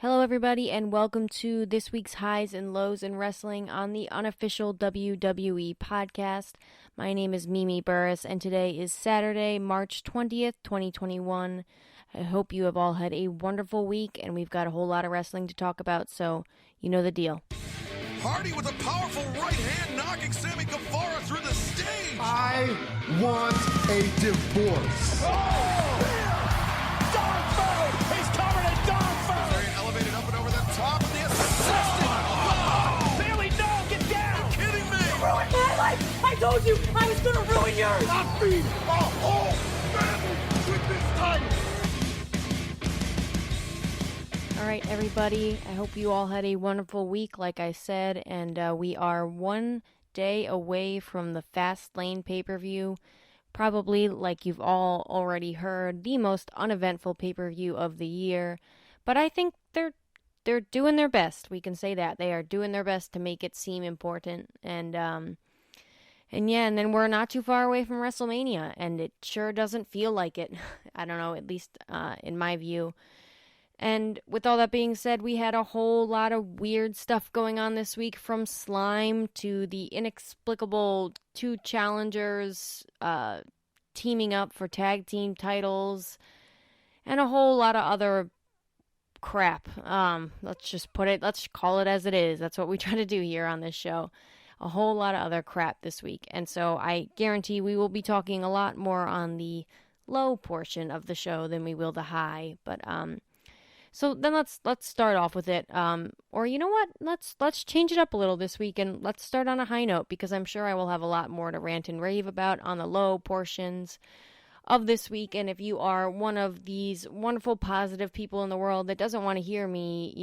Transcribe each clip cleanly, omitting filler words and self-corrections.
Hello, everybody, and welcome to this week's Highs and Lows in Wrestling on the unofficial WWE podcast. My name is Mimi Burris, and today is Saturday, March 20th, 2021. I hope you have all had a wonderful week, and we've got a whole lot of wrestling to talk about, so you know the deal. Hardy with a powerful right hand knocking Sammy Guevara through the stage. I want a divorce. Oh! Dog food! He's covered in dog food! Very elevated up and over the top of the assistant. Oh! Bailey, no! Get down! Are you kidding me? You ruined my life! I told you I was gonna ruin yours! I feed a whole family with this title. All right, everybody, I hope you all had a wonderful week, like I said, and we are one day away from the Fastlane pay-per-view. Probably, like you've all already heard, the most uneventful pay-per-view of the year. But I think they're doing their best. We can say that. They are doing their best to make it seem important. And then we're not too far away from WrestleMania, and it sure doesn't feel like it. I don't know, at least in my view. And with all that being said, we had a whole lot of weird stuff going on this week, from Slime to the inexplicable two challengers teaming up for tag team titles, and a whole lot of other crap. Let's call it as it is. That's what we try to do here on this show. A whole lot of other crap this week. And so I guarantee we will be talking a lot more on the low portion of the show than we will the high. But so then let's start off with it. Or you know what? Let's change it up a little this week, and let's start on a high note, because I'm sure I will have a lot more to rant and rave about on the low portions of this week. And if you are one of these wonderful, positive people in the world that doesn't want to hear me,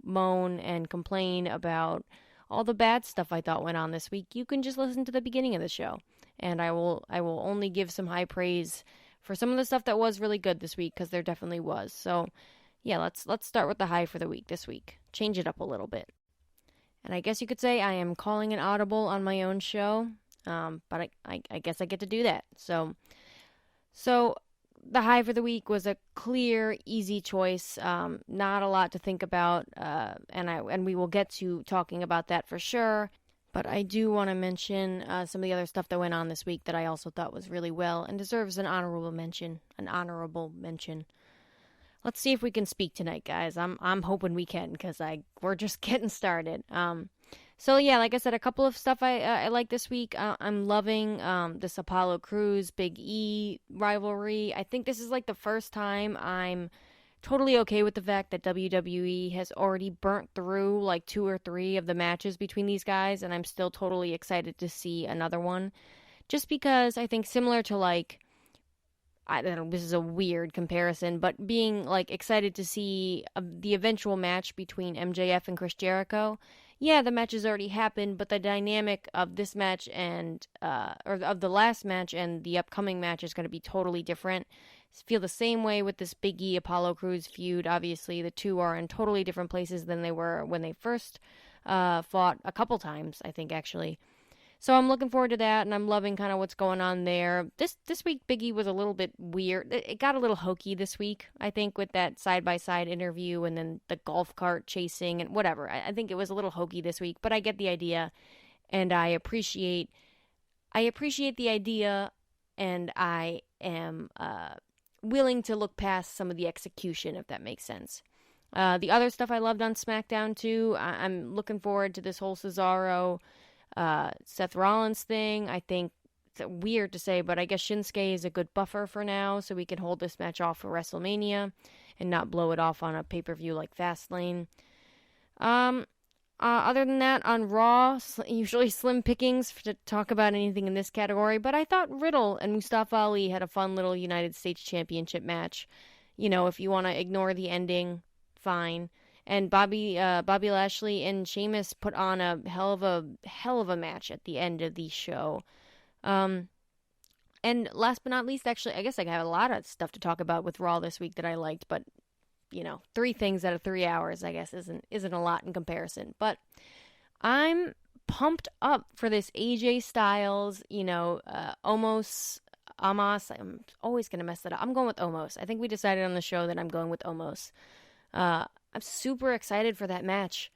moan and complain about all the bad stuff I thought went on this week, you can just listen to the beginning of the show, and I will only give some high praise for some of the stuff that was really good this week, because there definitely was. So yeah, let's start with the high for the week this week. Change it up a little bit. And I guess you could say I am calling an audible on my own show, but I guess I get to do that. So the high for the week was a clear, easy choice. Not a lot to think about, and we will get to talking about that for sure. But I do want to mention some of the other stuff that went on this week that I also thought was really well and deserves an honorable mention. Let's see if we can speak tonight, guys. I'm hoping we can, because we're just getting started. So yeah, like I said, a couple of stuff I like this week. I'm loving this Apollo Crews Big E rivalry. I think this is like the first time I'm totally okay with the fact that WWE has already burnt through like 2 or 3 of the matches between these guys, and I'm still totally excited to see another one. Just because I think, similar to I don't know, this is a weird comparison, but being like excited to see the eventual match between MJF and Chris Jericho. Yeah, the match has already happened, but the dynamic of this match and or of the last match and the upcoming match is going to be totally different. Feel the same way with this Big E Apollo Crews feud. Obviously, the two are in totally different places than they were when they first fought a couple times, I think, actually. So I'm looking forward to that, and I'm loving kind of what's going on there. This week, Big E was a little bit weird. It got a little hokey this week, I think, with that side-by-side interview and then the golf cart chasing and whatever. I think it was a little hokey this week, but I get the idea, and I appreciate the idea, and I am willing to look past some of the execution, if that makes sense. The other stuff I loved on SmackDown, too, I'm looking forward to this whole Cesaro Seth Rollins thing. I think it's weird to say, but I guess Shinsuke is a good buffer for now, so we can hold this match off for WrestleMania and not blow it off on a pay-per-view like Fastlane. Other than that, on Raw, usually slim pickings to talk about anything in this category, but I thought Riddle and Mustafa Ali had a fun little United States Championship match. If you want to ignore the ending, fine. And Bobby Lashley and Sheamus put on a hell of a match at the end of the show. And last but not least, actually, I guess I have a lot of stuff to talk about with Raw this week that I liked, but 3 things out of 3 hours, I guess, isn't a lot in comparison. But I'm pumped up for this AJ Styles, Omos. I'm always gonna mess that up. I'm going with Omos. I think we decided on the show that I'm going with Omos. I'm super excited for that match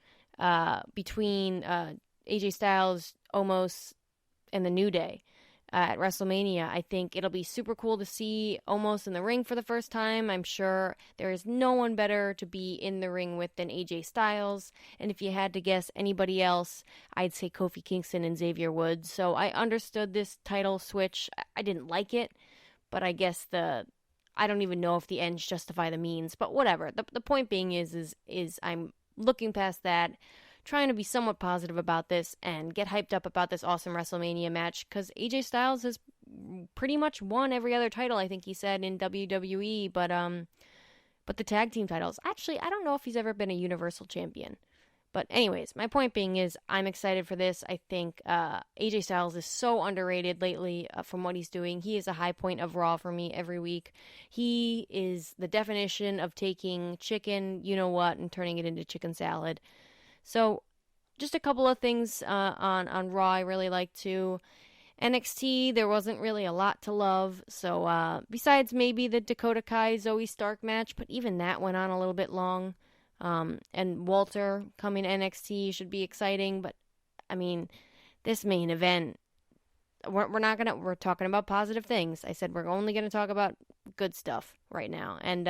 between AJ Styles, Omos, and the New Day at WrestleMania. I think it'll be super cool to see Omos in the ring for the first time. I'm sure there is no one better to be in the ring with than AJ Styles. And if you had to guess anybody else, I'd say Kofi Kingston and Xavier Woods. So I understood this title switch. I didn't like it, but I guess I don't even know if the ends justify the means. But whatever. The point being is I'm looking past that, trying to be somewhat positive about this and get hyped up about this awesome WrestleMania match, because AJ Styles has pretty much won every other title, I think he said, in WWE, but the tag team titles, actually, I don't know if he's ever been a Universal Champion. But anyways, my point being is I'm excited for this. I think AJ Styles is so underrated lately from what he's doing. He is a high point of Raw for me every week. He is the definition of taking chicken, you know what, and turning it into chicken salad. So, just a couple of things on Raw I really like too. NXT, there wasn't really a lot to love. So, besides maybe the Dakota Kai Zoe Stark match, but even that went on a little bit long. And Walter coming to NXT should be exciting. But, I mean, this main event, we're talking about positive things. I said we're only going to talk about good stuff right now. And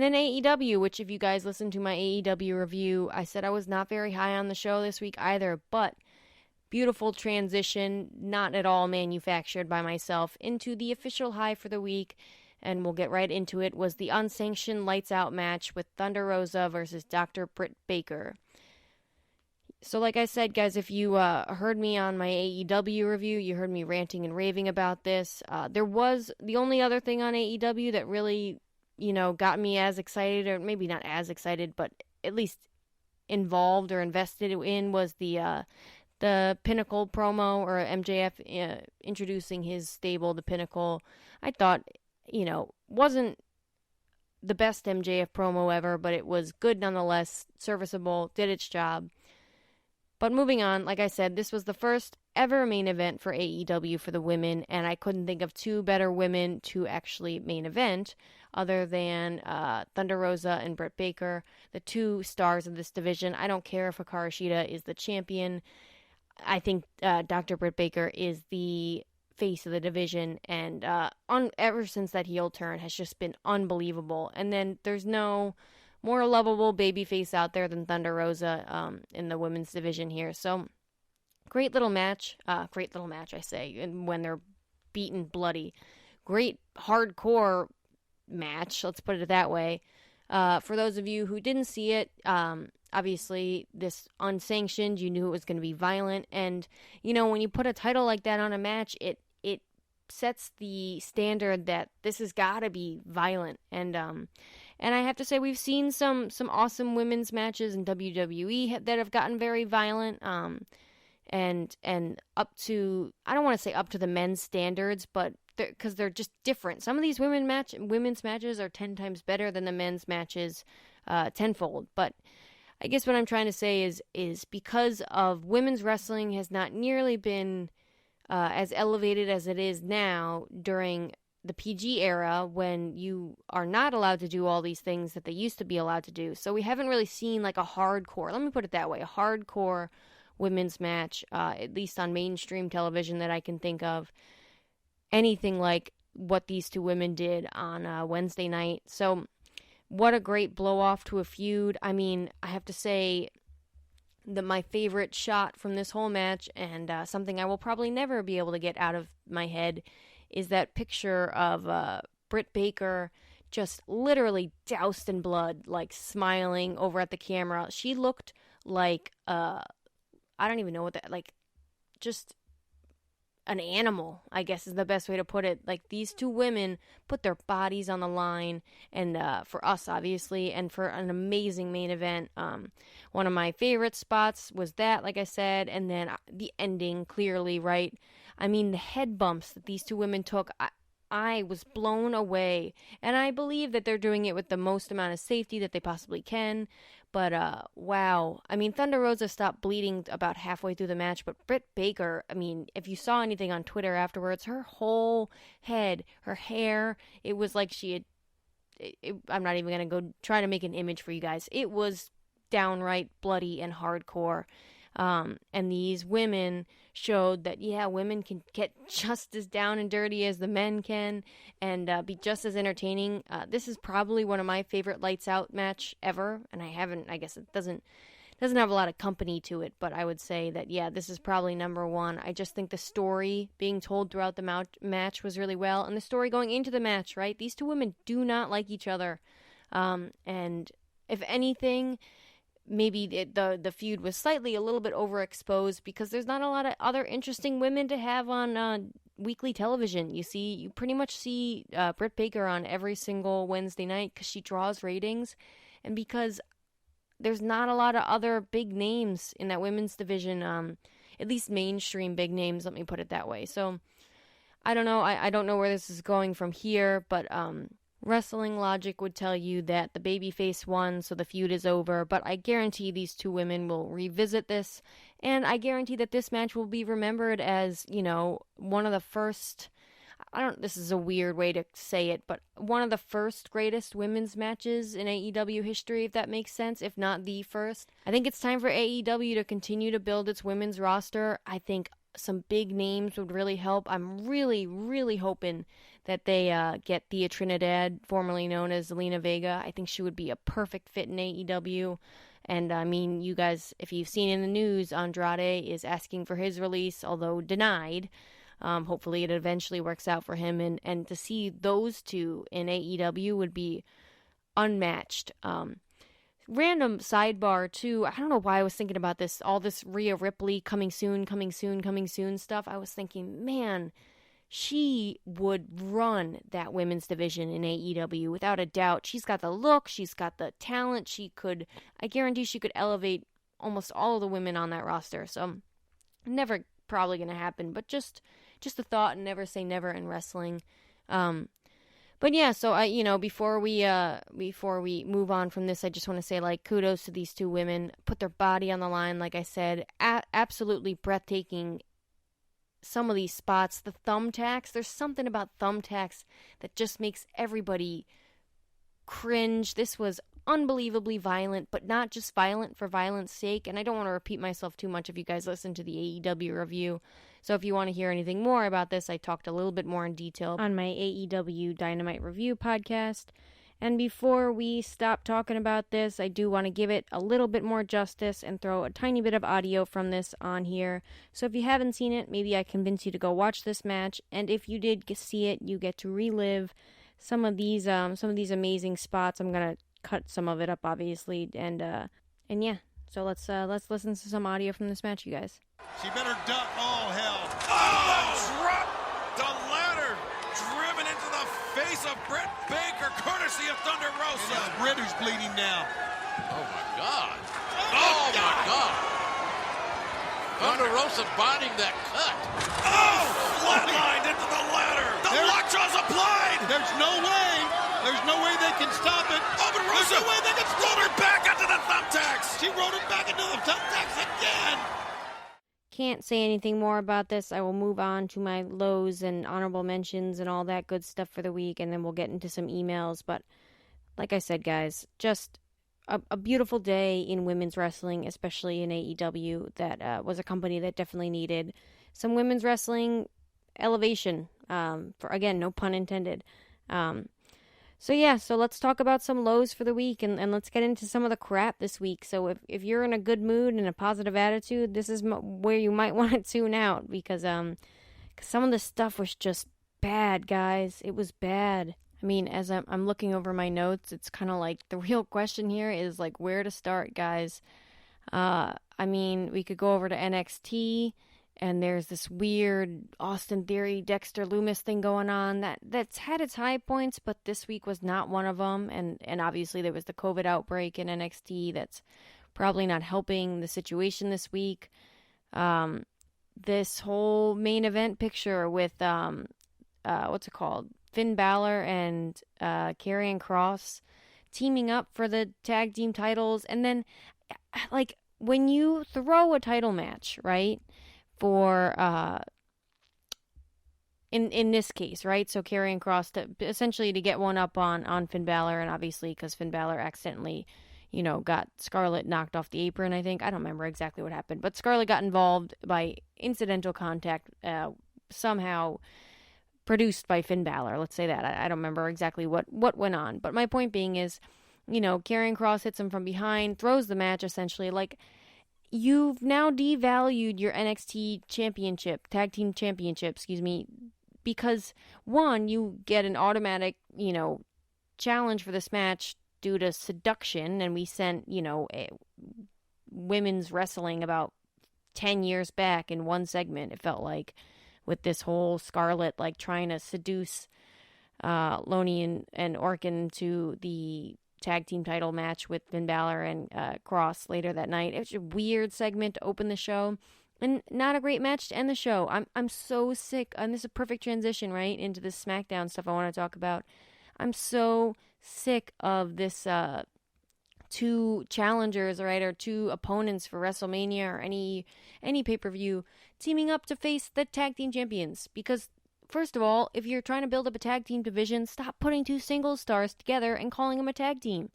then AEW, which if you guys listen to my AEW review, I said I was not very high on the show this week either, but beautiful transition, not at all manufactured by myself, into the official high for the week, and we'll get right into it, was the unsanctioned Lights Out match with Thunder Rosa versus Dr. Britt Baker. So like I said, guys, if you heard me on my AEW review, you heard me ranting and raving about this. There was the only other thing on AEW that really, got me as excited, or maybe not as excited, but at least involved or invested in, was the Pinnacle promo, or MJF introducing his stable, the Pinnacle. I thought, wasn't the best MJF promo ever, but it was good nonetheless, serviceable, did its job. But moving on, like I said, this was the first ever main event for AEW for the women, and I couldn't think of two better women to actually main event other than Thunder Rosa and Britt Baker, the two stars of this division. I don't care if Hikaru Shida is the champion. I think Dr. Britt Baker is the face of the division, and ever since that heel turn has just been unbelievable. And then there's no more lovable babyface out there than Thunder Rosa in the women's division here. So great little match, I say, and when they're beaten bloody. Great hardcore match, let's put it that way. For those of you who didn't see it, obviously this unsanctioned, you knew it was going to be violent, and when you put a title like that on a match, it sets the standard that this has got to be violent. And I have to say, we've seen some awesome women's matches in WWE that have gotten very violent, and up to, I don't want to say up to the men's standards, but because they're just different. Some of these women's matches are 10 times better than the men's matches, tenfold. But I guess what I'm trying to say is because of women's wrestling has not nearly been as elevated as it is now during the PG era, when you are not allowed to do all these things that they used to be allowed to do. So we haven't really seen like a hardcore, let me put it that way, a hardcore women's match, at least on mainstream television that I can think of, anything like what these two women did on Wednesday night. So what a great blow off to a feud. I mean, I have to say that my favorite shot from this whole match, and something I will probably never be able to get out of my head, is that picture of Britt Baker just literally doused in blood, like smiling over at the camera. She looked like, I don't even know what that, like, just an animal, I guess is the best way to put it. Like, these two women put their bodies on the line, and for us, obviously, and for an amazing main event. One of my favorite spots was that, like I said, and then the ending, clearly, right? I mean, the head bumps that these two women took, I was blown away, and I believe that they're doing it with the most amount of safety that they possibly can. But, wow. I mean, Thunder Rosa stopped bleeding about halfway through the match, but Britt Baker, I mean, if you saw anything on Twitter afterwards, her whole head, her hair, it was like she had I'm not even going to go try to make an image for you guys. It was downright bloody and hardcore. And these women showed that, yeah, women can get just as down and dirty as the men can and be just as entertaining. This is probably one of my favorite lights out match ever. And I guess it doesn't have a lot of company to it, but I would say that, yeah, this is probably number one. I just think the story being told throughout the match was really well. And the story going into the match, right? These two women do not like each other. And if anything, maybe the feud was slightly a little bit overexposed because there's not a lot of other interesting women to have on weekly television. You pretty much see Britt Baker on every single Wednesday night because she draws ratings, and because there's not a lot of other big names in that women's division, at least mainstream big names, let me put it that way. So I don't know. I don't know where this is going from here, but wrestling logic would tell you that the babyface won, so the feud is over, but I guarantee these two women will revisit this, and I guarantee that this match will be remembered as, one of the first, this is a weird way to say it, but one of the first greatest women's matches in AEW history, if that makes sense, if not the first. I think it's time for AEW to continue to build its women's roster. I think some big names would really help. I'm really, really hoping that they get Thea Trinidad, formerly known as Zelina Vega. I think she would be a perfect fit in AEW. And I mean, you guys, if you've seen in the news, Andrade is asking for his release, although denied. Hopefully it eventually works out for him. And to see those two in AEW would be unmatched. Random sidebar, too. I don't know why I was thinking about this. All this Rhea Ripley coming soon stuff. I was thinking, man, she would run that women's division in AEW without a doubt. She's got the look. She's got the talent. I guarantee she could elevate almost all of the women on that roster. So never probably going to happen, but just a thought, and never say never in wrestling. But yeah, so before we move on from this, I just want to say, kudos to these two women. Put their body on the line, like I said. Absolutely breathtaking. Some of these spots, the thumbtacks, there's something about thumbtacks that just makes everybody cringe. This was unbelievably violent, but not just violent for violence sake. And I don't want to repeat myself too much if you guys listen to the AEW review. So if you want to hear anything more about this, I talked a little bit more in detail on my AEW Dynamite Review podcast. And before we stop talking about this, I do want to give it a little bit more justice and throw a tiny bit of audio from this on here. So if you haven't seen it, maybe I convince you to go watch this match. And if you did see it, you get to relive some of these amazing spots. I'm gonna cut some of it up, obviously, and yeah. So let's listen to some audio from this match, you guys. She better duck. Oh, hell. Oh, drop the ladder, driven into the face of Britt Baker, courtesy of Thunder Rosa. It's Britt who's bleeding now. Oh, my God. Oh, my God. Thunder Rosa biting that cut. Oh, flatlined into the ladder. The lockjaw's applied. There's no way. There's no way they can stop it. Oh, but Rosa, There's no way they can stop rolled her back into the thumbtacks. She rode it back into the thumbtacks again. Can't say anything more about this. I will move on to my lows and honorable mentions and all that good stuff for the week, and then we'll get into some emails. But like I said, guys, just a beautiful day in women's wrestling, especially in AEW. That was a company that definitely needed some women's wrestling elevation. For again, no pun intended. So let's talk about some lows for the week, and let's get into some of the crap this week. So if you're in a good mood and a positive attitude, this is where you might want to tune out, because some of the stuff was just bad, guys. It was bad. I mean, as I'm looking over my notes, it's kind of like the real question here is where to start, guys. I mean, we could go over to NXT. And there's this weird Austin Theory, Dexter Lumis thing going on that's had its high points, but this week was not one of them. And obviously there was the COVID outbreak in NXT that's probably not helping the situation this week. This whole main event picture with, what's it called? Finn Balor and Karrion Kross teaming up for the tag team titles. And then, when you throw a title match, right? For in this case, right? So Karrion Kross to essentially to get one up on Finn Balor, and obviously because Finn Balor accidentally, got Scarlett knocked off the apron. I think I don't remember exactly what happened, but Scarlett got involved by incidental contact, somehow produced by Finn Balor. Let's say that. I don't remember exactly what went on, but my point being is, Karrion Kross hits him from behind, throws the match essentially. Like, you've now devalued your NXT championship, tag team championship, because one, you get an automatic, challenge for this match due to seduction, and we sent, women's wrestling about 10 years back in one segment, it felt like, with this whole Scarlett, like, trying to seduce Loney and Orkin to the tag team title match with Finn Balor and Cross later that night. It was a weird segment to open the show, and not a great match to end the show. I'm so sick, and this is a perfect transition, right, into the SmackDown stuff I want to talk about. I'm so sick of this two challengers, right, or two opponents for WrestleMania or any pay-per-view teaming up to face the tag team champions. Because, first of all, if you're trying to build up a tag team division, stop putting two singles stars together and calling them a tag team.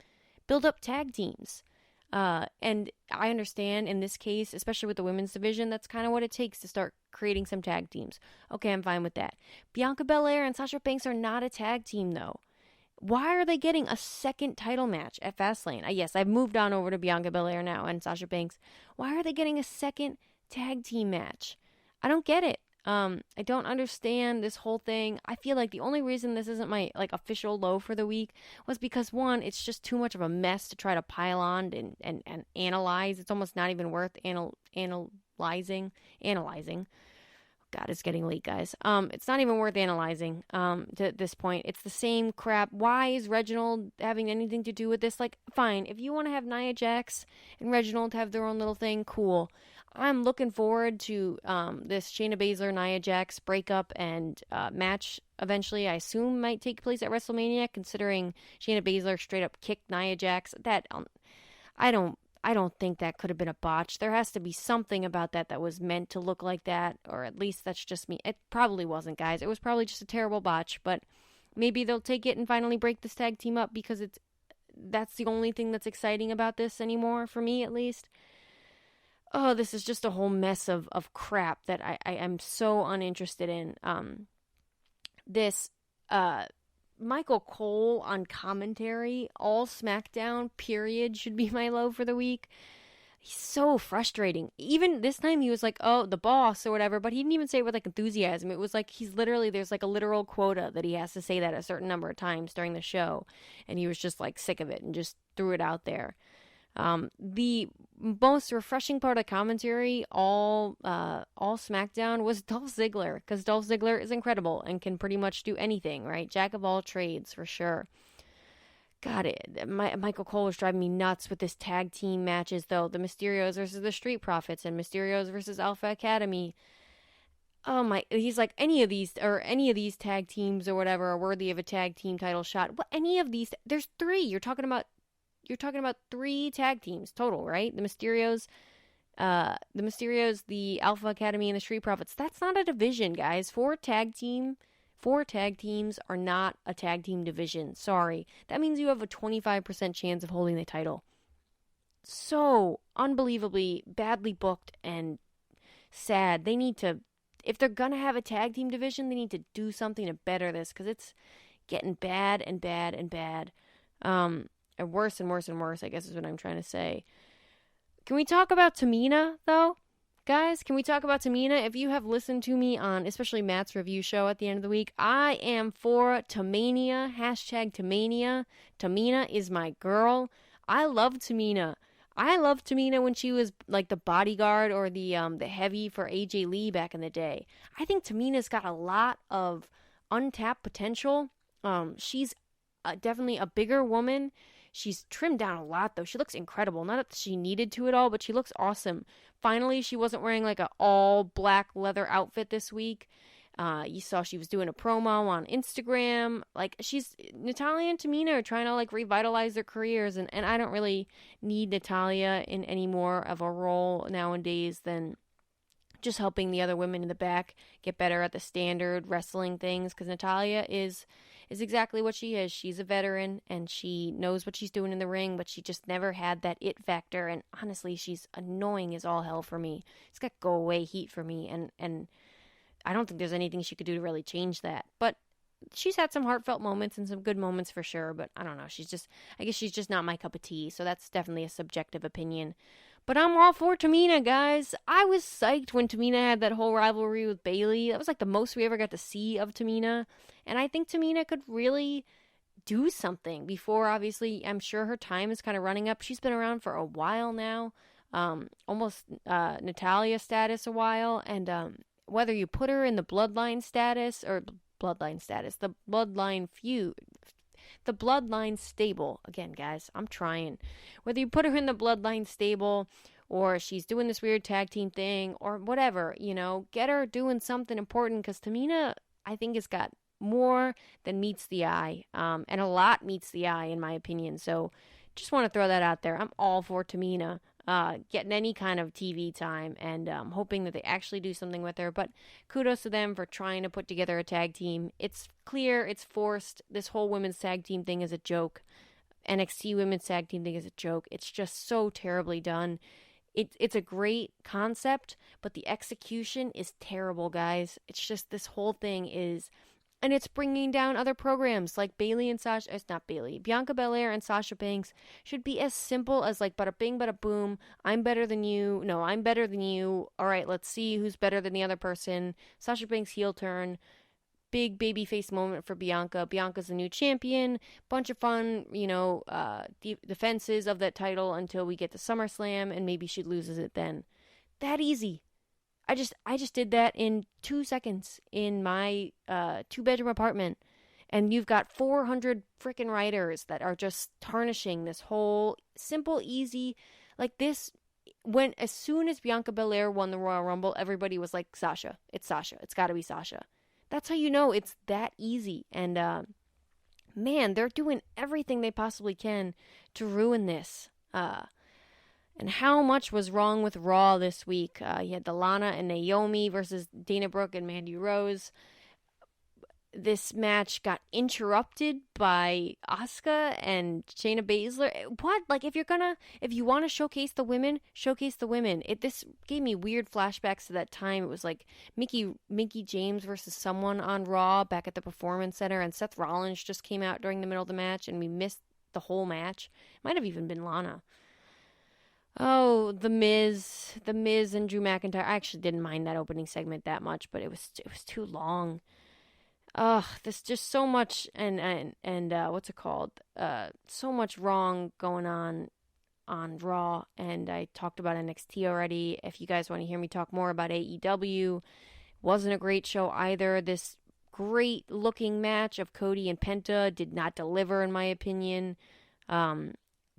Build up tag teams. And I understand in this case, especially with the women's division, that's kind of what it takes to start creating some tag teams. Okay, I'm fine with that. Bianca Belair and Sasha Banks are not a tag team, though. Why are they getting a second title match at Fastlane? Yes, I've moved on over to Bianca Belair now and Sasha Banks. Why are they getting a second tag team match? I don't get it. I don't understand this whole thing. I feel like the only reason this isn't my official low for the week was because, one, it's just too much of a mess to try to pile on and analyze. It's almost not even worth analyzing. God, it's getting late, guys. It's not even worth analyzing to this point. It's the same crap. Why is Reginald having anything to do with this? Like, fine, if you want to have Nia Jax and Reginald have their own little thing, cool. I'm looking forward to this Shayna Baszler, Nia Jax breakup and match eventually. I assume might take place at WrestleMania, considering Shayna Baszler straight up kicked Nia Jax. That I don't think that could have been a botch. There has to be something about that was meant to look like that, or at least that's just me. It probably wasn't, guys. It was probably just a terrible botch, but maybe they'll take it and finally break this tag team up, because that's the only thing that's exciting about this anymore, for me at least. Oh, this is just a whole mess of crap that I'm so uninterested in. This Michael Cole on commentary, all SmackDown, period, should be my low for the week. He's so frustrating. Even this time he was like, oh, the boss or whatever, but he didn't even say it with enthusiasm. It was like there's a literal quota that he has to say that a certain number of times during the show, and he was just sick of it and just threw it out there. The most refreshing part of commentary all SmackDown was Dolph Ziggler, because Dolph Ziggler is incredible and can pretty much do anything, right? Jack of all trades, for sure. God, Michael Cole was driving me nuts with this tag team matches, though. The Mysterios versus the Street Profits and Mysterios versus Alpha Academy. Oh my, he's like, any of these tag teams or whatever are worthy of a tag team title shot. What, any of these? There's three. You're talking about three tag teams total, right? The Mysterios, the Alpha Academy, and the Street Profits. That's not a division, guys. Four tag teams are not a tag team division. Sorry. That means you have a 25% chance of holding the title. So unbelievably badly booked and sad. They need to, if they're gonna have a tag team division, they need to do something to better this, because it's getting bad and bad and bad. And worse and worse and worse, I guess is what I'm trying to say. Can we talk about Tamina, though? Guys, can we talk about Tamina? If you have listened to me on, especially Matt's review show at the end of the week, I am for Tamania. # Tamania. Tamina is my girl. I love Tamina. I loved Tamina when she was like the bodyguard or the heavy for AJ Lee back in the day. I think Tamina's got a lot of untapped potential. She's definitely a bigger woman. She's trimmed down a lot, though. She looks incredible. Not that she needed to at all, but she looks awesome. Finally, she wasn't wearing like an all black leather outfit this week. You saw she was doing a promo on Instagram. Like, Natalya and Tamina are trying to like revitalize their careers, and I don't really need Natalya in any more of a role nowadays than just helping the other women in the back get better at the standard wrestling things, because Natalya is exactly what she is. She's a veteran, and she knows what she's doing in the ring, but she just never had that it factor, and honestly, she's annoying as all hell for me. It's got go-away heat for me, and I don't think there's anything she could do to really change that. But she's had some heartfelt moments and some good moments for sure, but I don't know. I guess she's just not my cup of tea, so that's definitely a subjective opinion. But I'm all for Tamina, guys. I was psyched when Tamina had that whole rivalry with Bayley. That was like the most we ever got to see of Tamina. And I think Tamina could really do something before, obviously, I'm sure her time is kind of running up. She's been around for a while now, almost Natalya status a while. And whether you put her in the bloodline status, the bloodline feud, the bloodline stable. Again, guys, I'm trying. Whether you put her in the bloodline stable or she's doing this weird tag team thing or whatever, get her doing something important, because Tamina, I think, has got more than meets the eye, and a lot meets the eye, in my opinion. So just want to throw that out there. I'm all for Tamina getting any kind of TV time, and hoping that they actually do something with her. But kudos to them for trying to put together a tag team. It's clear it's forced. This whole women's tag team thing is a joke. NXT women's tag team thing is a joke. It's just so terribly done. It's a great concept, but the execution is terrible, guys. It's just, this whole thing is... And it's bringing down other programs like Bayley and Sasha. It's not Bayley. Bianca Belair and Sasha Banks should be as simple as like bada bing, bada boom. I'm better than you. No, I'm better than you. All right, let's see who's better than the other person. Sasha Banks heel turn. Big babyface moment for Bianca. Bianca's the new champion. Bunch of fun, defenses of that title until we get to SummerSlam, and maybe she loses it then. That easy. I just did that in 2 seconds in my 2-bedroom apartment, and you've got 400 freaking writers that are just tarnishing this whole simple, easy, like this. As soon as Bianca Belair won the Royal Rumble, everybody was like, Sasha. It's got to be Sasha. That's how you know it's that easy. And man, they're doing everything they possibly can to ruin this. And how much was wrong with Raw this week? You had the Lana and Naomi versus Dana Brooke and Mandy Rose. This match got interrupted by Asuka and Shayna Baszler. What? Like, if you want to showcase the women, showcase the women. This gave me weird flashbacks to that time. It was like Mickie James versus someone on Raw back at the Performance Center, and Seth Rollins just came out during the middle of the match, and we missed the whole match. Might have even been Lana. Oh, The Miz and Drew McIntyre. I actually didn't mind that opening segment that much, but it was too long. Ugh, there's just so much and what's it called? So much wrong going on Raw, and I talked about NXT already. If you guys want to hear me talk more about AEW, wasn't a great show either. This great looking match of Cody and Penta did not deliver, in my opinion.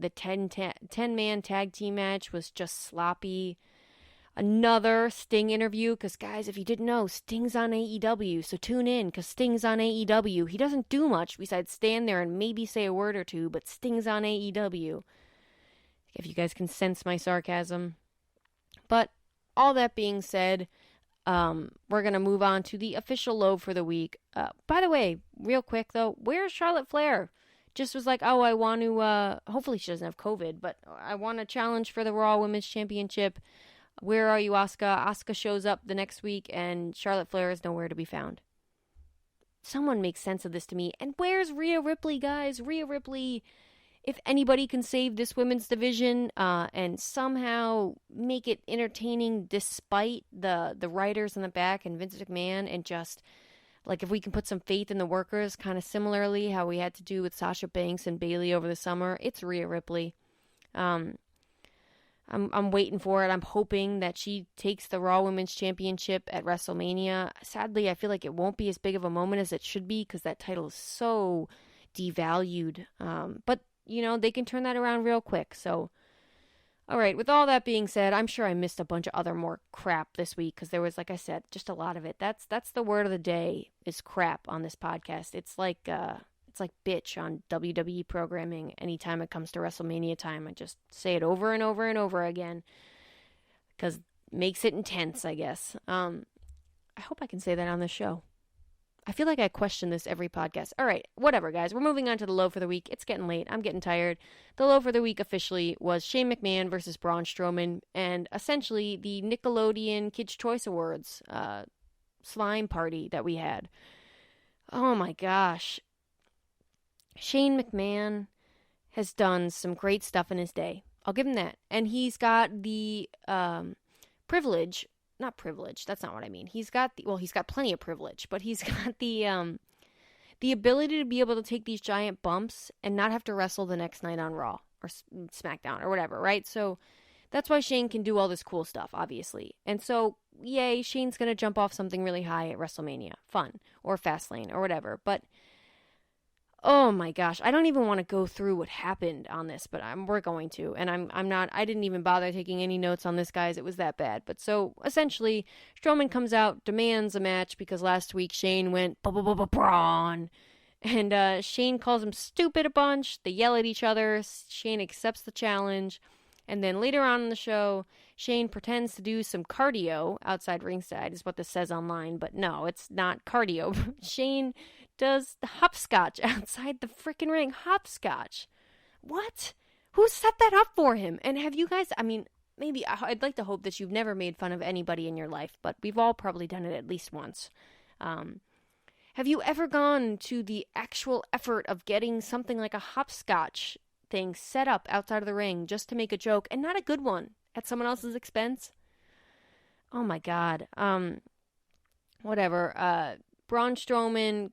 The 10-man tag team match was just sloppy. Another Sting interview, because guys, if you didn't know, Sting's on AEW, so tune in, because Sting's on AEW. He doesn't do much besides stand there and maybe say a word or two, but Sting's on AEW. If you guys can sense my sarcasm. But all that being said, we're going to move on to the official low for the week. By the way, real quick though, where's Charlotte Flair? Just was like, oh, I want to, hopefully she doesn't have COVID, but I want to challenge for the Raw Women's Championship. Where are you, Asuka? Asuka shows up the next week, and Charlotte Flair is nowhere to be found. Someone make sense of this to me. And where's Rhea Ripley, guys? Rhea Ripley, if anybody can save this women's division and somehow make it entertaining despite the writers in the back and Vince McMahon, and just... like, if we can put some faith in the workers, kind of similarly how we had to do with Sasha Banks and Bayley over the summer, it's Rhea Ripley. I'm waiting for it. I'm hoping that she takes the Raw Women's Championship at WrestleMania. Sadly, I feel like it won't be as big of a moment as it should be, because that title is so devalued. But, they can turn that around real quick. So, all right, with all that being said, I'm sure I missed a bunch of other more crap this week, because there was, like I said, just a lot of it. That's the word of the day, is crap on this podcast. It's like bitch on WWE programming. Anytime it comes to WrestleMania time, I just say it over and over and over again, because makes it intense, I guess. I hope I can say that on the show. I feel like I question this every podcast. All right, whatever, guys. We're moving on to the low for the week. It's getting late. I'm getting tired. The low for the week officially was Shane McMahon versus Braun Strowman, and essentially the Nickelodeon Kids' Choice Awards slime party that we had. Oh my gosh. Shane McMahon has done some great stuff in his day. I'll give him that. And he's got the privilege. Not privilege, that's not what I mean. He's got plenty of privilege, but he's got the ability to be able to take these giant bumps and not have to wrestle the next night on Raw or SmackDown or whatever, right? So that's why Shane can do all this cool stuff, obviously. And so, yay, Shane's going to jump off something really high at WrestleMania. Fun. Or Fastlane or whatever. But oh my gosh, I don't even want to go through what happened on this, but we're going to. And I didn't even bother taking any notes on this, guys. It was that bad. But so essentially, Strowman comes out, demands a match because last week Shane went Braun. And Shane calls him stupid a bunch. They yell at each other. Shane accepts the challenge. And then later on in the show, Shane pretends to do some cardio outside ringside, is what this says online. But no, it's not cardio. Shane does the hopscotch outside the freaking ring. Hopscotch. What? Who set that up for him? And have you guys, I mean, maybe, I'd like to hope that you've never made fun of anybody in your life, but we've all probably done it at least once. Have you ever gone to the actual effort of getting something like a hopscotch thing set up outside of the ring just to make a joke, and not a good one, at someone else's expense? Oh my God. Whatever. Braun Strowman,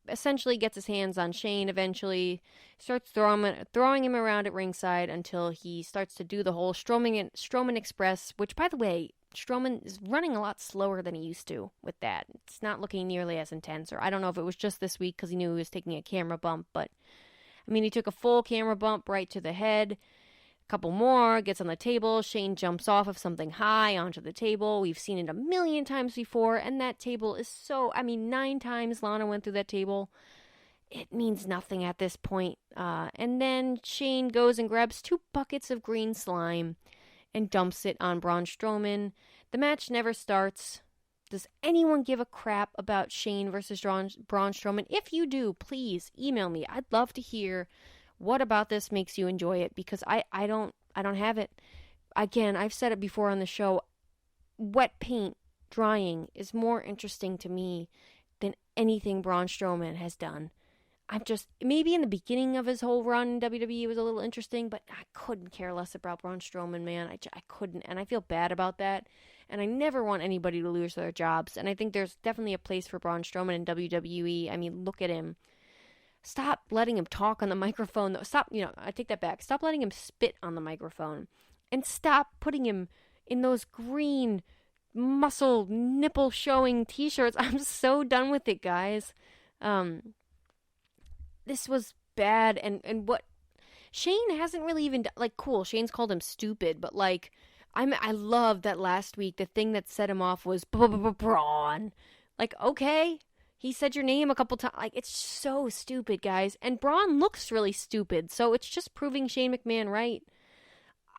essentially gets his hands on Shane eventually, starts throwing him around at ringside until he starts to do the whole Strowman Express, which, by the way, Strowman is running a lot slower than he used to with that. It's not looking nearly as intense, or I don't know if it was just this week because he knew he was taking a camera bump, but, I mean, he took a full camera bump right to the head. Couple more, gets on the table, Shane jumps off of something high onto the table. We've seen it a million times before, and that table is 9 times Lana went through that table. It means nothing at this point. And then Shane goes and grabs 2 buckets of green slime and dumps it on Braun Strowman. The match never starts. Does anyone give a crap about Shane versus Braun Strowman? If you do, please email me. I'd love to hear what about this makes you enjoy it, because I don't have it. Again, I've said it before on the show. Wet paint drying is more interesting to me than anything Braun Strowman has done. Maybe in the beginning of his whole run in WWE it was a little interesting, but I couldn't care less about Braun Strowman, man. I couldn't, and I feel bad about that. And I never want anybody to lose their jobs. And I think there's definitely a place for Braun Strowman in WWE. I mean, look at him. Stop letting him talk on the microphone. Stop, I take that back. Stop letting him spit on the microphone. And stop putting him in those green, muscle, nipple-showing t-shirts. I'm so done with it, guys. This was bad. And what... Shane hasn't really even... cool, Shane's called him stupid, but, I love that last week, the thing that set him off was Braun. Okay... He said your name a couple times. It's so stupid, guys. And Braun looks really stupid. So it's just proving Shane McMahon right.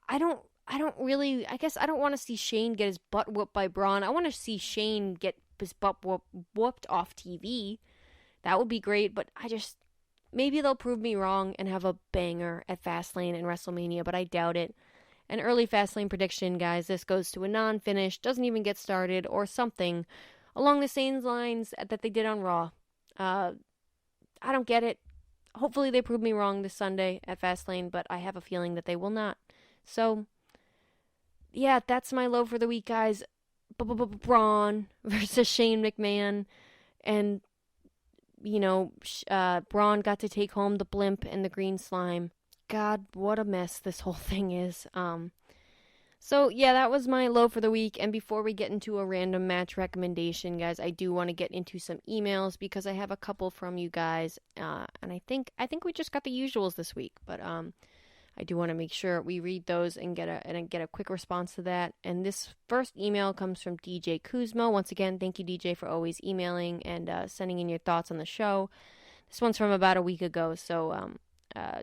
I don't guess I don't want to see Shane get his butt whooped by Braun. I want to see Shane get his butt whooped off TV. That would be great. But maybe they'll prove me wrong and have a banger at Fastlane and WrestleMania. But I doubt it. An early Fastlane prediction, guys. This goes to a non-finish. Doesn't even get started or something along the same lines that they did on Raw. I don't get it. Hopefully they prove me wrong this Sunday at Fastlane, but I have a feeling that they will not. So, yeah, that's my low for the week, guys. Braun versus Shane McMahon. And, Braun got to take home the blimp and the green slime. God, what a mess this whole thing is. So, yeah, that was my low for the week. And before we get into a random match recommendation, guys, I do want to get into some emails because I have a couple from you guys. And I think we just got the usuals this week. But I do want to make sure we read those and get a quick response to that. And this first email comes from DJ Kuzmo. Once again, thank you, DJ, for always emailing and sending in your thoughts on the show. This one's from about a week ago, so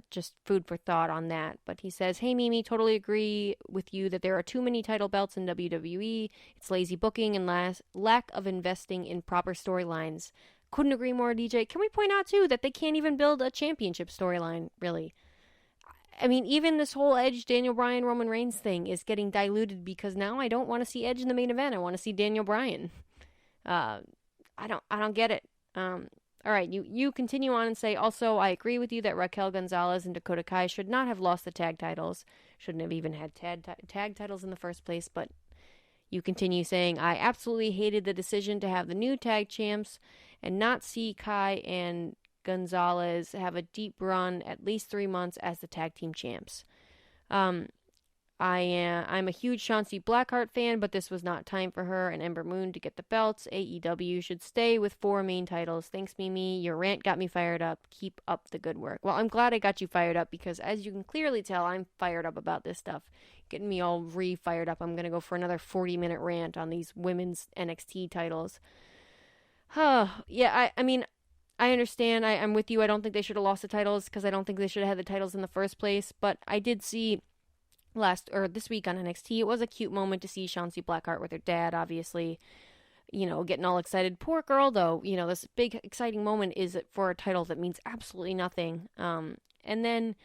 just food for thought on that. But he says, "Hey Mimi, totally agree with you that there are too many title belts in WWE. It's lazy booking and lack of investing in proper storylines." Couldn't agree more, DJ. Can we point out too that they can't even build a championship storyline, really? I mean, even this whole Edge, Daniel Bryan, Roman Reigns thing is getting diluted because now I don't want to see Edge in the main event. I want to see Daniel Bryan. I don't get it. All right, you continue on and say, also, I agree with you that Raquel Gonzalez and Dakota Kai should not have lost the tag titles. Shouldn't have even had tag titles in the first place, but you continue saying, I absolutely hated the decision to have the new tag champs and not see Kai and Gonzalez have a deep run at least 3 months as the tag team champs. I'm a huge Shotzi Blackheart fan, but this was not time for her and Ember Moon to get the belts. AEW should stay with 4 main titles. Thanks, Mimi. Your rant got me fired up. Keep up the good work. Well, I'm glad I got you fired up because, as you can clearly tell, I'm fired up about this stuff. Getting me all re-fired up. I'm going to go for another 40-minute rant on these women's NXT titles. Yeah, I mean, I understand. I'm with you. I don't think they should have lost the titles because I don't think they should have had the titles in the first place. But I did see this week on NXT, it was a cute moment to see Shotzi Blackheart with her dad, obviously, getting all excited. Poor girl, though. This big exciting moment is for a title that means absolutely nothing. And then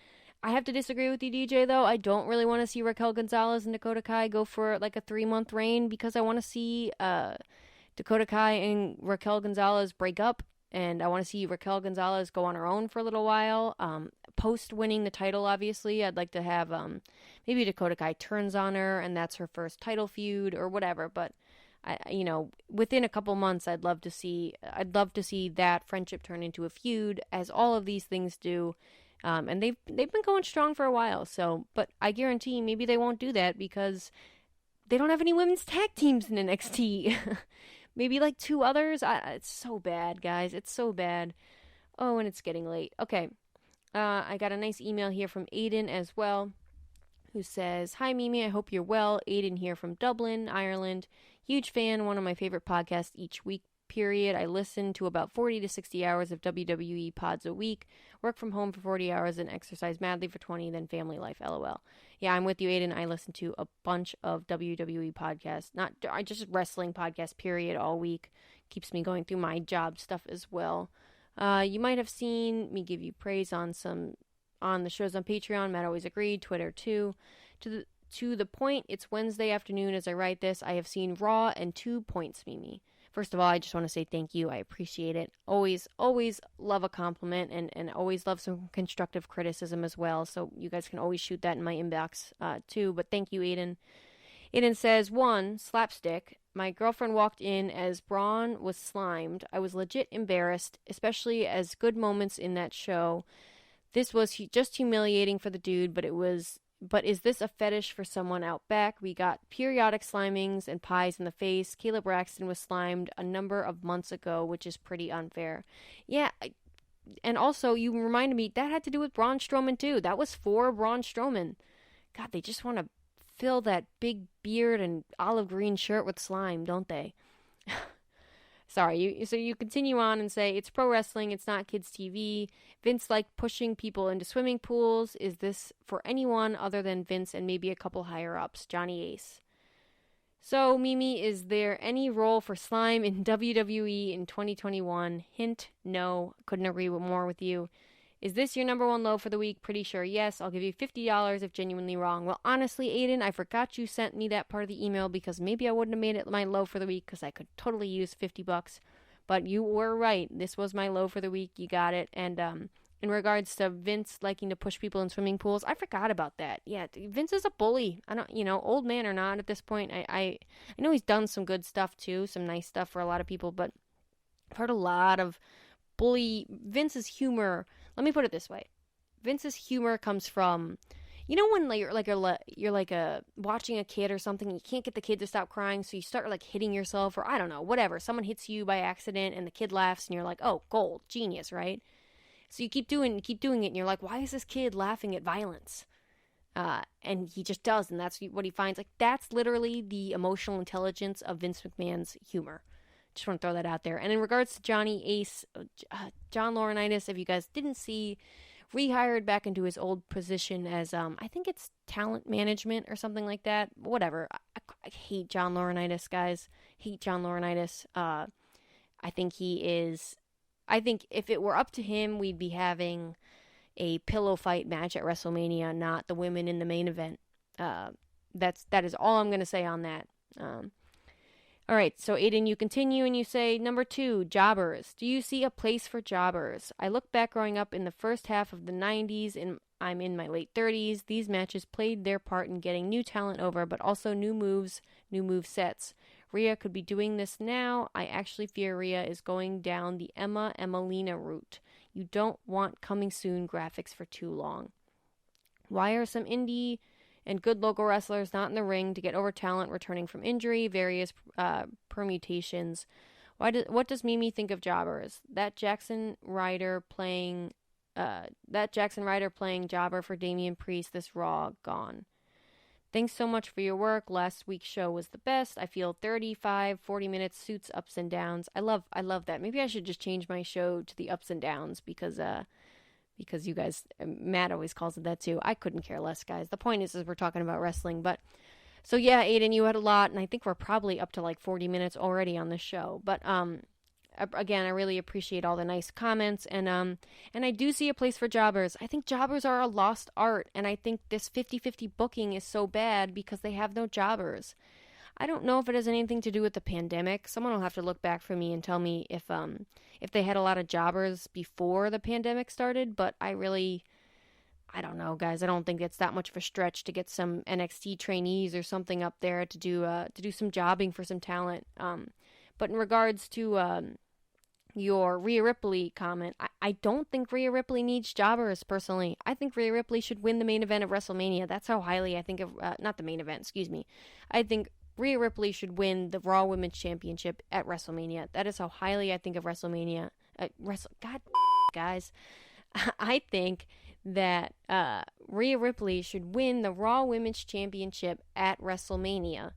I have to disagree with you, DJ, though. I don't really want to see Raquel Gonzalez and Dakota Kai go for like a 3-month reign because I want to see Dakota Kai and Raquel Gonzalez break up. And I want to see Raquel Gonzalez go on her own for a little while. Post winning the title, obviously, I'd like to have maybe Dakota Kai turns on her and that's her first title feud or whatever. But within a couple months, I'd love to see that friendship turn into a feud, as all of these things do. And they've been going strong for a while. So, but I guarantee maybe they won't do that because they don't have any women's tag teams in NXT. Maybe like 2 others. It's so bad, guys. It's so bad. Oh, and it's getting late. Okay. I got a nice email here from Aiden as well, who says, Hi, Mimi. I hope you're well. Aiden here from Dublin, Ireland. Huge fan. One of my favorite podcasts each week, period. I listen to about 40 to 60 hours of WWE pods a week. Work from home for 40 hours and exercise madly for 20, then family life, LOL. Yeah, I'm with you, Aiden. I listen to a bunch of WWE podcasts, I just wrestling podcasts, period, all week. Keeps me going through my job stuff as well. You might have seen me give you praise on the shows on Patreon. Matt always agreed. Twitter too. To the point, it's Wednesday afternoon as I write this. I have seen Raw and 2 points, Mimi. First of all, I just want to say thank you. I appreciate it. Always love a compliment and always love some constructive criticism as well. So you guys can always shoot that in my inbox too. But thank you, Aiden. Aiden says, 1, slapstick. My girlfriend walked in as Braun was slimed. I was legit embarrassed, especially as good moments in that show. This was just humiliating for the dude, but is this a fetish for someone out back? We got periodic slimings and pies in the face. Caleb Braxton was slimed a number of months ago, which is pretty unfair. Yeah, and also, you reminded me, that had to do with Braun Strowman, too. That was for Braun Strowman. God, they just want to fill that big beard and olive green shirt with slime, don't they? Sorry, so you continue on and say, it's pro wrestling, it's not kids' TV. Vince liked pushing people into swimming pools. Is this for anyone other than Vince and maybe a couple higher-ups? Johnny Ace. So, Mimi, is there any role for slime in WWE in 2021? Hint, no. Couldn't agree more with you. Is this your number 1 low for the week? Pretty sure yes. I'll give you $50 if genuinely wrong. Well, honestly, Aiden, I forgot you sent me that part of the email because maybe I wouldn't have made it my low for the week because I could totally use $50. But you were right. This was my low for the week. You got it. And in regards to Vince liking to push people in swimming pools, I forgot about that. Yeah, Vince is a bully. I don't, old man or not at this point. I know he's done some good stuff too, some nice stuff for a lot of people, but I've heard a lot of Vince's humor. Let me put it this way. Vince's humor comes from, when you're watching a kid or something, and you can't get the kid to stop crying, so you start hitting yourself, or I don't know, whatever. Someone hits you by accident and the kid laughs and you're like, oh, gold, genius, right? So you keep doing it and you're like, why is this kid laughing at violence? And he just does, and that's what he finds. That's literally the emotional intelligence of Vince McMahon's humor. Just want to throw that out there. And in regards to Johnny Ace, John Laurinaitis, if you guys didn't see, rehired back into his old position as, I think it's talent management or something like that. Whatever. I hate John Laurinaitis, guys. Hate John Laurinaitis. I think if it were up to him, we'd be having a pillow fight match at WrestleMania, not the women in the main event. That is all I'm going to say on that. All right, so Aiden, you continue and you say, number 2, jobbers. Do you see a place for jobbers? I look back growing up in the first half of the 90s, and I'm in my late 30s. These matches played their part in getting new talent over, but also new moves, new move sets. Rhea could be doing this now. I actually fear Rhea is going down the Emelina route. You don't want coming soon graphics for too long. Why are some indie and good local wrestlers not in the ring to get over talent returning from injury, various permutations? What does Mimi think of jobbers? That Jackson Ryder playing jobber for Damian Priest this Raw, gone. Thanks so much for your work. Last week's show was the best. I feel 35, 40 minutes suits ups and downs. I love that. Maybe I should just change my show to the ups and downs because you guys, Matt always calls it that too. I couldn't care less, guys. The point is we're talking about wrestling. But so yeah, Aiden, you had a lot, and I think we're probably up to like 40 minutes already on this show. But again, I really appreciate all the nice comments, and I do see a place for jobbers. I think jobbers are a lost art, and I think this 50-50 booking is so bad because they have no jobbers. I don't know if it has anything to do with the pandemic. Someone will have to look back for me and tell me if they had a lot of jobbers before the pandemic started, but I don't know, guys. I don't think it's that much of a stretch to get some NXT trainees or something up there to do some jobbing for some talent. But in regards to your Rhea Ripley comment, I don't think Rhea Ripley needs jobbers, personally. I think Rhea Ripley should win the main event of WrestleMania. That's how highly I think of, not the main event, excuse me. I think Rhea Ripley should win the Raw Women's Championship at WrestleMania. That is how highly I think of WrestleMania. God, guys. I think that Rhea Ripley should win the Raw Women's Championship at WrestleMania.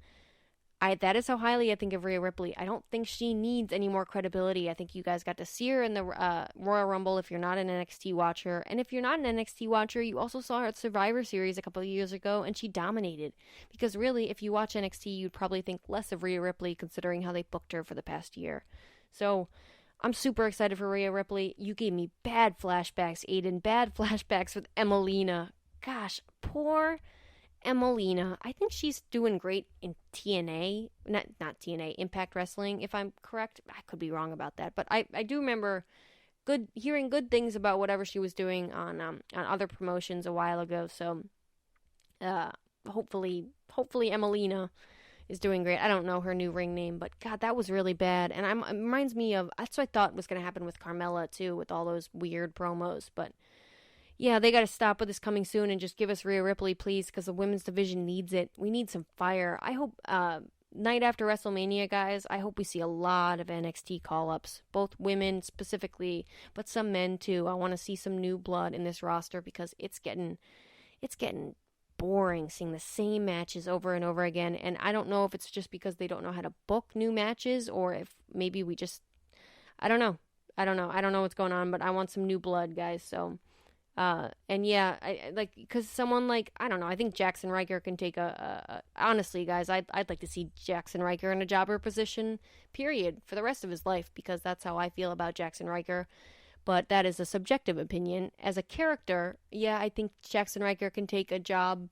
That is how highly I think of Rhea Ripley. I don't think she needs any more credibility. I think you guys got to see her in the Royal Rumble if you're not an NXT watcher. And if you're not an NXT watcher, you also saw her at Survivor Series a couple of years ago, and she dominated. Because really, if you watch NXT, you'd probably think less of Rhea Ripley considering how they booked her for the past year. So I'm super excited for Rhea Ripley. You gave me bad flashbacks, Aiden. Bad flashbacks with Emelina. Gosh, poor Emelina. I think she's doing great in TNA, not TNA, Impact Wrestling, if I'm correct. I could be wrong about that, but I do remember hearing good things about whatever she was doing on other promotions a while ago. So hopefully Emelina is doing great. I don't know her new ring name, but God, that was really bad. And it reminds me of, that's what I thought was going to happen with Carmella too, with all those weird promos. But yeah, they got to stop with this coming soon and just give us Rhea Ripley, please, because the women's division needs it. We need some fire. I hope, night after WrestleMania, guys, I hope we see a lot of NXT call-ups, both women specifically, but some men too. I want to see some new blood in this roster because it's getting boring seeing the same matches over and over again. And I don't know if it's just because they don't know how to book new matches or if maybe we just, I don't know. I don't know what's going on, but I want some new blood, guys. So, and yeah, I like, because someone like, I don't know, I think Jackson Riker can take honestly, guys, I'd like to see Jackson Riker in a jobber position, period, for the rest of his life, because that's how I feel about Jackson Riker. But that is a subjective opinion. As a character, yeah, I think Jackson Riker can take a jobbing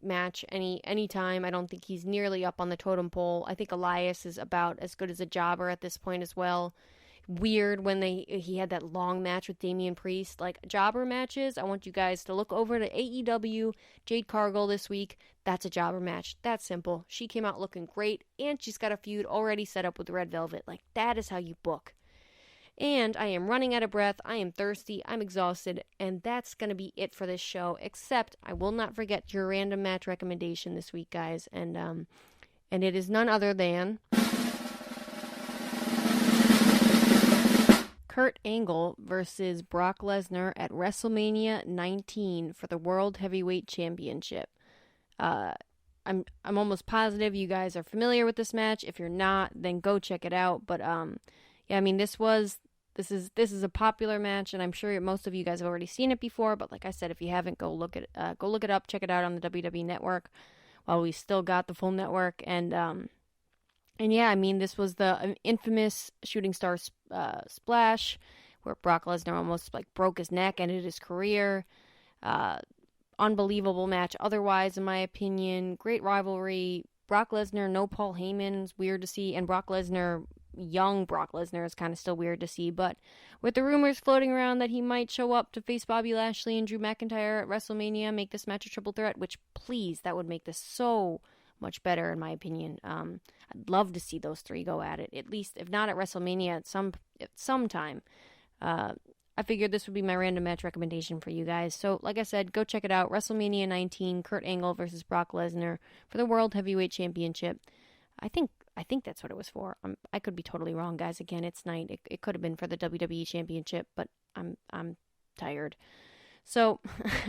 match any time. I don't think he's nearly up on the totem pole. I think Elias is about as good as a jobber at this point as well. Weird when he had that long match with Damian Priest. Like, jobber matches, I want you guys to look over to AEW Jade Cargill this week. That's a jobber match. That's simple. She came out looking great, and she's got a feud already set up with Red Velvet. Like, that is how you book. And I am running out of breath, I am thirsty, I'm exhausted, and that's going to be it for this show, except I will not forget your random match recommendation this week, guys, and it is none other than Kurt Angle versus Brock Lesnar at WrestleMania 19 for the World Heavyweight Championship. I'm almost positive you guys are familiar with this match. If you're not, then go check it out, but yeah, I mean, this was This is a popular match, and I'm sure most of you guys have already seen it before. But like I said, if you haven't, go look it up, check it out on the WWE Network while we still got the full network. And yeah, I mean, this was the infamous shooting star splash where Brock Lesnar almost like broke his neck, ended his career. Unbelievable match otherwise, in my opinion. Great rivalry. Brock Lesnar, no Paul Heyman is weird to see, and Brock Lesnar, young Brock Lesnar, is kind of still weird to see. But with the rumors floating around that he might show up to face Bobby Lashley and Drew McIntyre at WrestleMania, make this match a triple threat, which, please, that would make this so much better, in my opinion. I'd love to see those three go at it, at least, if not at WrestleMania, at some time. I figured this would be my random match recommendation for you guys. So, like I said, go check it out. WrestleMania 19, Kurt Angle versus Brock Lesnar for the World Heavyweight Championship. I think that's what it was for. I could be totally wrong, guys. Again, it's night. It could have been for the WWE Championship, but I'm tired. So,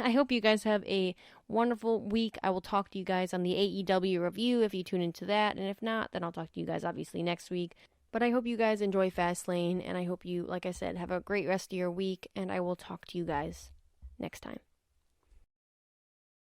I hope you guys have a wonderful week. I will talk to you guys on the AEW review if you tune into that, and if not, then I'll talk to you guys obviously next week. But I hope you guys enjoy Fastlane, and I hope you, like I said, have a great rest of your week, and I will talk to you guys next time.